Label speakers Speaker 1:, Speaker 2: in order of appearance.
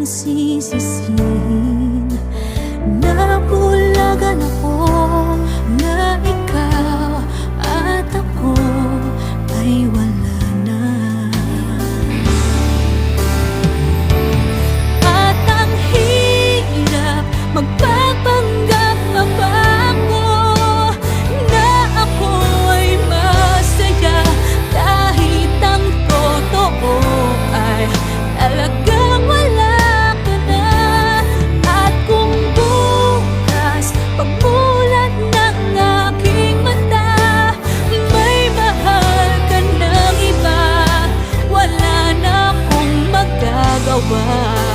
Speaker 1: sisisihin. Nabulagan ako na ikaw at ako ay wala na. At ang hirap magpapanggap pa ako na ako ay masaya, kahit ang totoo ay talagang wala ka na. At kung bukas pagmulat ng aking mata may mahal ka ng iba, wala na akong magagawa.